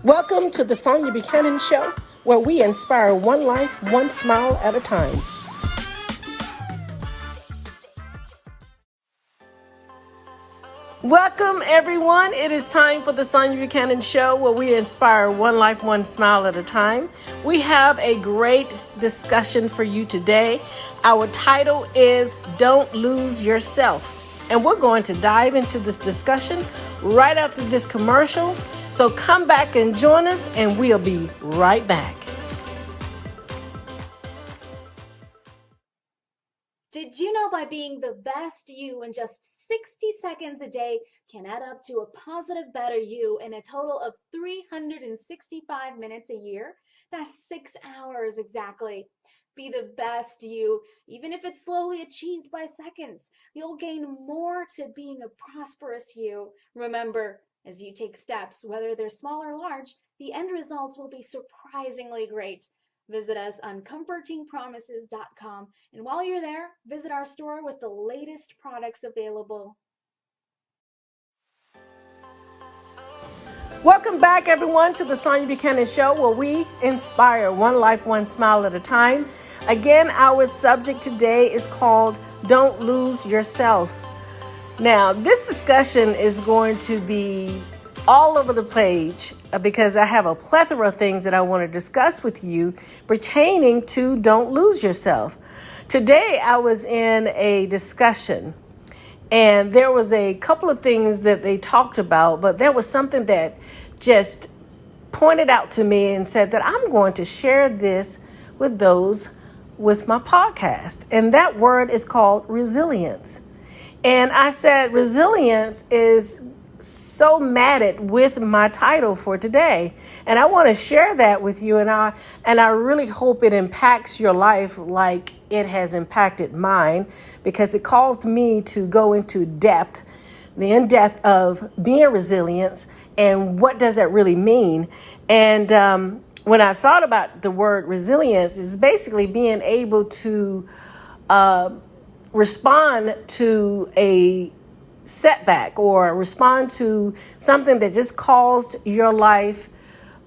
Welcome to the Sonia Buchanan Show, where we inspire one life, one smile at a time. Welcome, everyone. It is time for the Sonia Buchanan Show, where we inspire one life, one smile at a time. We have a great discussion for you today. Our title is Don't Lose Yourself. And we're going to dive into this discussion right after this commercial. So come back and join us, and we'll be right back. Did you know by being the best you in just 60 seconds a day can add up to a positive, better you in a total of 365 minutes a year? That's 6 hours exactly. Be the best you, even if it's slowly achieved by seconds. You'll gain more to being a prosperous you. Remember, as you take steps, whether they're small or large, the end results will be surprisingly great. Visit us on comfortingpromises.com, and while you're there, visit our store with the latest products available. Welcome back, everyone, to the Sonia Buchanan Show, where we inspire one life, one smile at a time. Again, our subject today is called Don't Lose Yourself. Now, this discussion is going to be all over the page because I have a plethora of things that I want to discuss with you pertaining to Don't Lose Yourself. Today, I was in a discussion, and there was a couple of things that they talked about, but there was something that just pointed out to me and said that I'm going to share this with those with my podcast. And that word is called resilience. And I said resilience is so matted with my title for today. And I want to share that with you. And I really hope it impacts your life like it has impacted mine, because it caused me to go into depth, the in-depth of being resilient and what does that really mean. And when I thought about the word resilience, is basically being able to respond to a setback or respond to something that just caused your life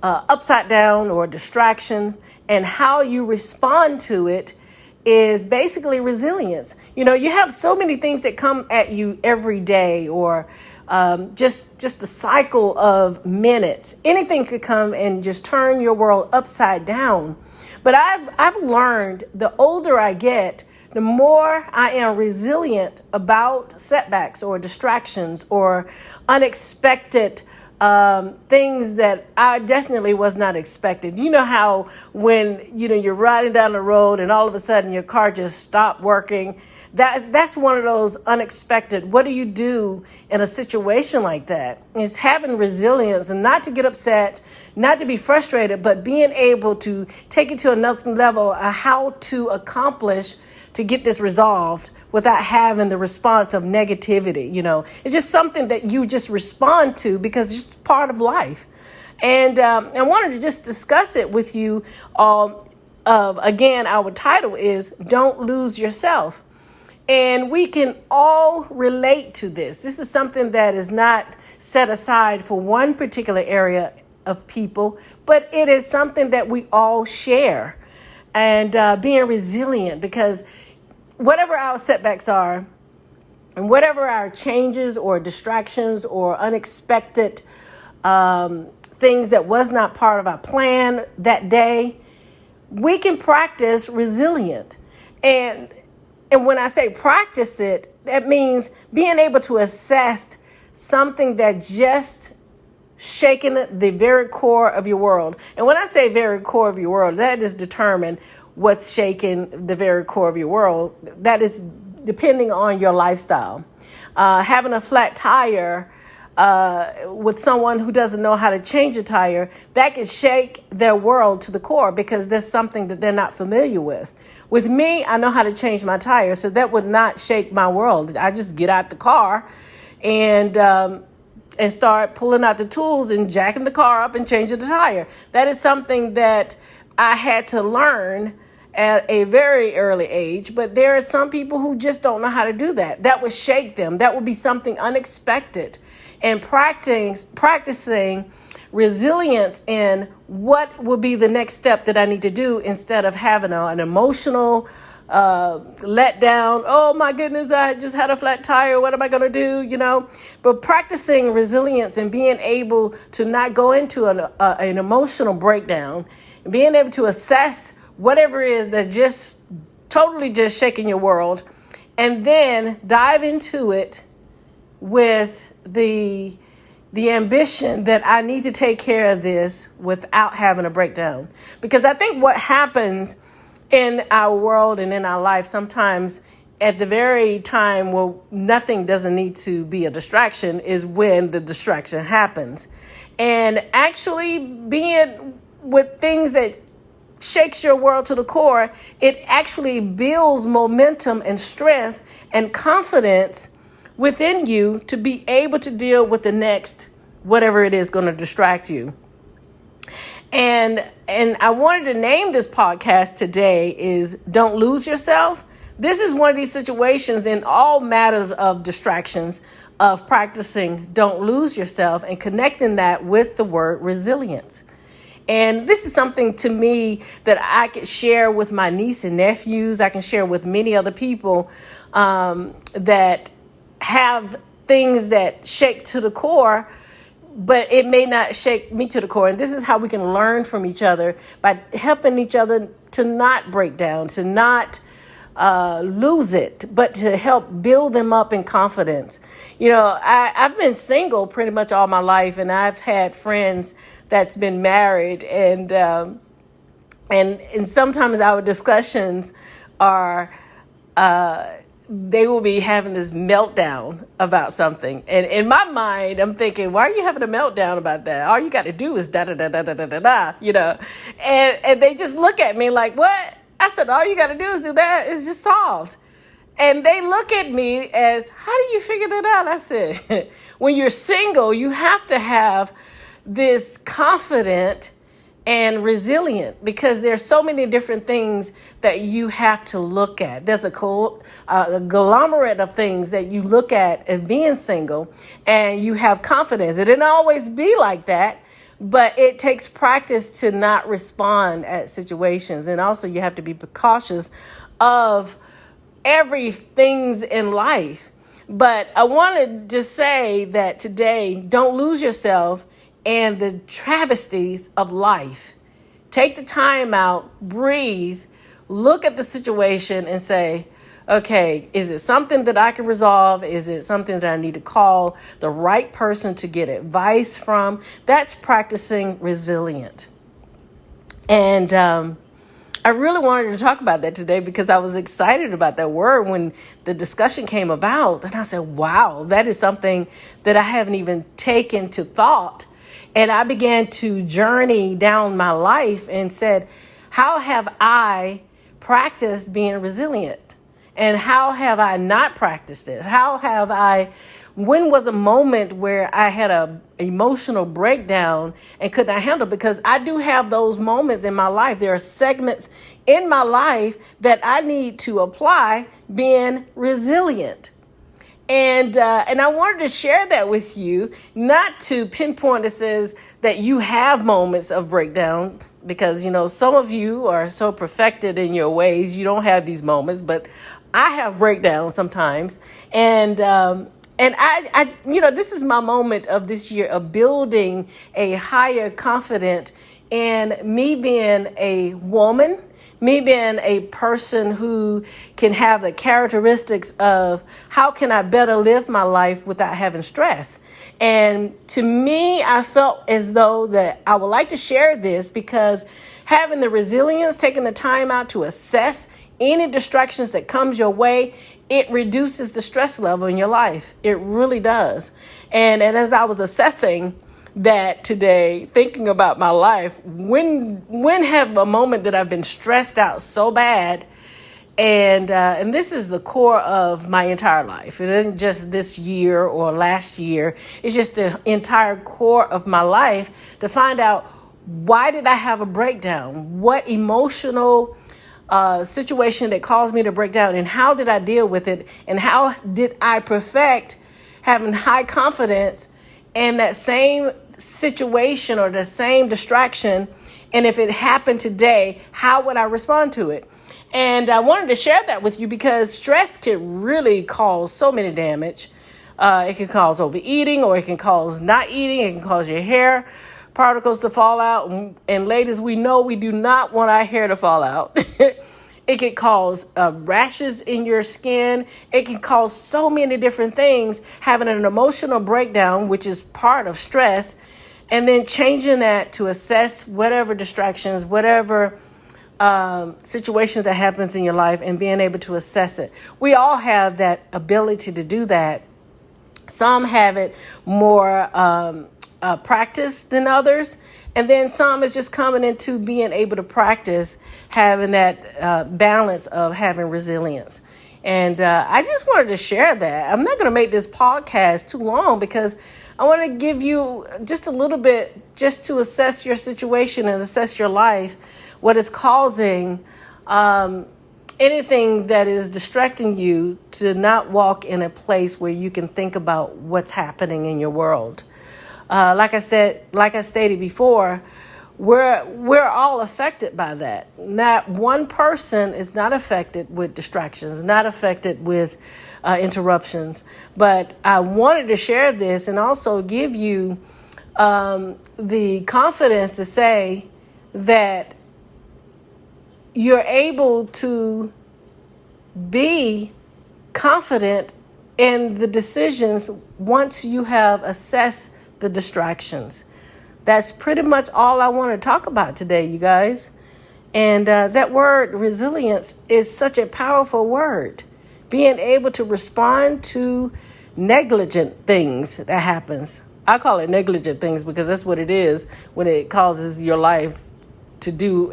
upside down or distraction, and how you respond to it is basically resilience. You know, you have so many things that come at you every day, or just the cycle of minutes. Anything could come and just turn your world upside down. But I've learned the older I get, the more I am resilient about setbacks or distractions or unexpected things that I definitely was not expected. You know how when you're riding down the road and all of a sudden your car just stopped working. That's one of those unexpected. What do you do in a situation like that? It's having resilience and not to get upset, not to be frustrated, but being able to take it to another level of how to accomplish to get this resolved without having the response of negativity. You know, it's just something that you just respond to because it's just part of life. And I wanted to just discuss it with you. Again, our title is Don't Lose Yourself. And we can all relate to this. This is something that is not set aside for one particular area of people, but it is something that we all share. And being resilient, because whatever our setbacks are, and whatever our changes or distractions or unexpected things that was not part of our plan that day, we can practice resilient. And when I say practice it, that means being able to assess something that just shaking the very core of your world. And when I say very core of your world, that is determined what's shaking the very core of your world. That is depending on your lifestyle. Having a flat tire with someone who doesn't know how to change a tire, that could shake their world to the core because there's something that they're not familiar with. With me, I know how to change my tire, so that would not shake my world. I just get out the car and start pulling out the tools and jacking the car up and changing the tire. That is something that I had to learn at a very early age, but there are some people who just don't know how to do that. That would shake them. That would be something unexpected. and practicing resilience in what will be the next step that I need to do, instead of having an emotional let down. Oh my goodness, I just had a flat tire. What am I going to do? But practicing resilience and being able to not go into an emotional breakdown, and being able to assess whatever it is that's just totally just shaking your world, and then dive into it with the ambition that I need to take care of this without having a breakdown. Because I think what happens in our world and in our life sometimes, at the very time where nothing doesn't need to be a distraction, is when the distraction happens. And actually being with things that shakes your world to the core, it actually builds momentum and strength and confidence within you to be able to deal with the next whatever it is going to distract you. And I wanted to name this podcast today is Don't Lose Yourself. This is one of these situations in all matters of distractions, of practicing don't lose yourself and connecting that with the word resilience. And this is something to me that I could share with my niece and nephews. I can share with many other people that have things that shake to the core, but it may not shake me to the core. And this is how we can learn from each other, by helping each other to not break down, to not lose it, but to help build them up in confidence. I've been single pretty much all my life, and I've had friends that's been married, and sometimes our discussions are they will be having this meltdown about something. And in my mind, I'm thinking, why are you having a meltdown about that? All you got to do is da da da da da da da da, And they just look at me like, what? I said, all you got to do is do that. It's just solved. And they look at me as, how do you figure that out? I said, when you're single, you have to have this confident and resilient, because there's so many different things that you have to look at. There's a conglomerate of things that you look at as being single, and you have confidence. It didn't always be like that, but it takes practice to not respond at situations. And also you have to be cautious of everything in life. But I want to just say that today, don't lose yourself and the travesties of life. Take the time out, breathe, look at the situation and say, okay, is it something that I can resolve? Is it something that I need to call the right person to get advice from? That's practicing resilient. And I really wanted to talk about that today because I was excited about that word when the discussion came about. And I said, wow, that is something that I haven't even taken to thought. And I began to journey down my life and said, how have I practiced being resilient? And how have I not practiced it? When was a moment where I had a emotional breakdown and could not handle? Because I do have those moments in my life. There are segments in my life that I need to apply being resilient. And I wanted to share that with you, not to pinpoint it says that you have moments of breakdown, because, some of you are so perfected in your ways, you don't have these moments, but I have breakdowns sometimes. And I this is my moment of this year of building a higher confidence in me being a woman, me being a person who can have the characteristics of how can I better live my life without having stress. And to me, I felt as though that I would like to share this because having the resilience, taking the time out to assess any distractions that comes your way, it reduces the stress level in your life. It really does. And as I was assessing that today, thinking about my life, when have a moment that I've been stressed out so bad, and this is the core of my entire life. It isn't just this year or last year. It's just the entire core of my life to find out, why did I have a breakdown? What emotional situation that caused me to break down, and how did I deal with it, and how did I perfect having high confidence and that same situation or the same distraction, and if it happened today, how would I respond to it? And I wanted to share that with you because stress can really cause so many damage. It can cause overeating, or it can cause not eating. It can cause your hair particles to fall out. And ladies, we know we do not want our hair to fall out. It can cause rashes in your skin. It can cause so many different things. Having an emotional breakdown, which is part of stress, and then changing that to assess whatever distractions, whatever situations that happens in your life, and being able to assess it. We all have that ability to do that. Some have it more practice than others. And then some is just coming into being able to practice having that balance of having resilience. And I just wanted to share that. I'm not going to make this podcast too long because I want to give you just a little bit just to assess your situation and assess your life, what is causing anything that is distracting you to not walk in a place where you can think about what's happening in your world. Like I stated before, we're all affected by that. Not one person is not affected with distractions, not affected with interruptions. But I wanted to share this and also give you the confidence to say that you're able to be confident in the decisions once you have assessed the distractions. That's pretty much all I want to talk about today, you guys. And that word resilience is such a powerful word. Being able to respond to negligent things that happens. I call it negligent things because that's what it is when it causes your life to do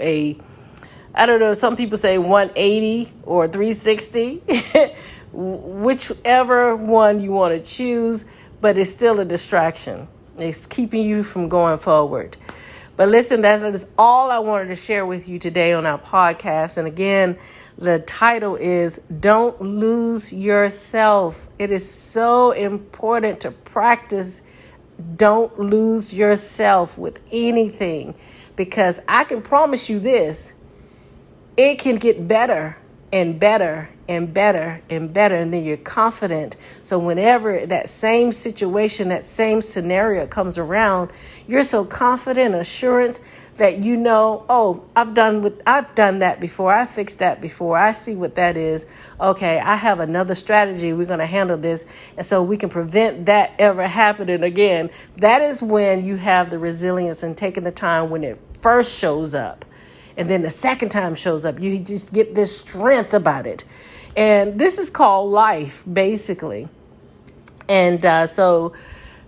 I don't know, some people say 180 or 360, whichever one you want to choose, but it's still a distraction. It's keeping you from going forward. But listen, that is all I wanted to share with you today on our podcast. And again, the title is Don't Lose Yourself. It is so important to practice don't lose yourself with anything, because I can promise you this. It can get better and better and better and better, and then you're confident. So whenever that same situation, that same scenario comes around, you're so confident, assurance that you know, oh, I've done that before. I fixed that before. I see what that is. Okay, I have another strategy. We're going to handle this, and so we can prevent that ever happening again. That is when you have the resilience and taking the time when it first shows up. And then the second time shows up, you just get this strength about it. And this is called life, basically. And so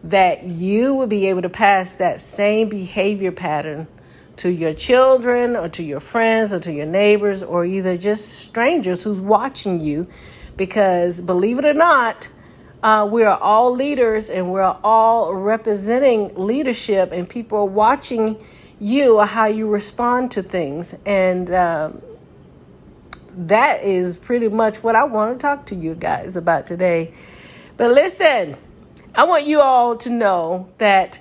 that you will be able to pass that same behavior pattern to your children or to your friends or to your neighbors or either just strangers who's watching you. Because believe it or not, we are all leaders and we're all representing leadership, and people are watching you or how you respond to things. And that is pretty much what I want to talk to you guys about today. But listen, I want you all to know that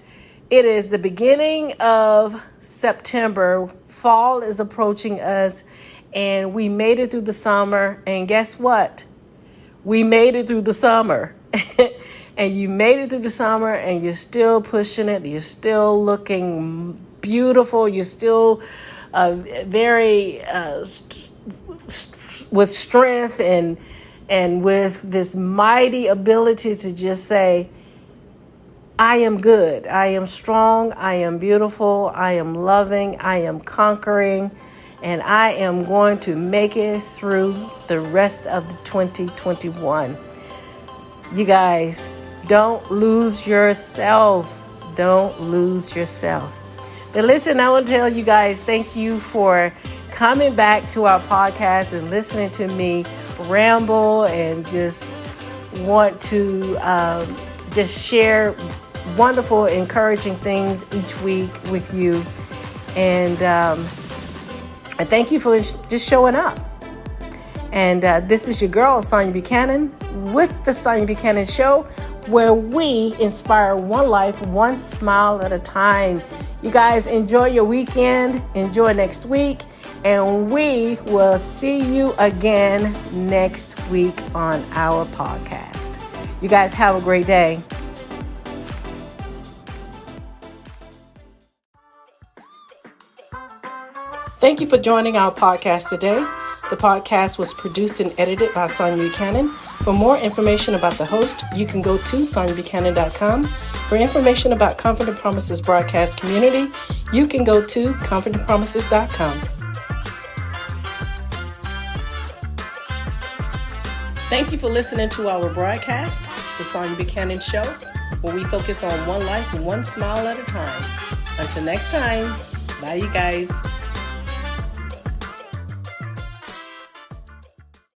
it is the beginning of September. Fall is approaching us, and we made it through the summer. And guess what? We made it through the summer. And you made it through the summer, and you're still pushing it. You're still looking beautiful. You're still very with strength and with this mighty ability to just say, I am good. I am strong. I am beautiful. I am loving. I am conquering. And I am going to make it through the rest of the 2021. You guys, don't lose yourself. Don't lose yourself. But listen, I want to tell you guys, thank you for coming back to our podcast and listening to me ramble and just want to just share wonderful, encouraging things each week with you. And thank you for just showing up. And this is your girl, Sonia Buchanan, with the Sonia Buchanan Show, where we inspire one life, one smile at a time. You guys enjoy your weekend, enjoy next week, and we will see you again next week on our podcast. You guys have a great day. Thank you for joining our podcast today. The podcast was produced and edited by Sonia Buchanan. For more information about the host, you can go to soniabuchanan.com. For information about Confident Promises broadcast community, you can go to confidentpromises.com. Thank you for listening to our broadcast, The Sonia Buchanan Show, where we focus on one life, one smile at a time. Until next time, bye you guys.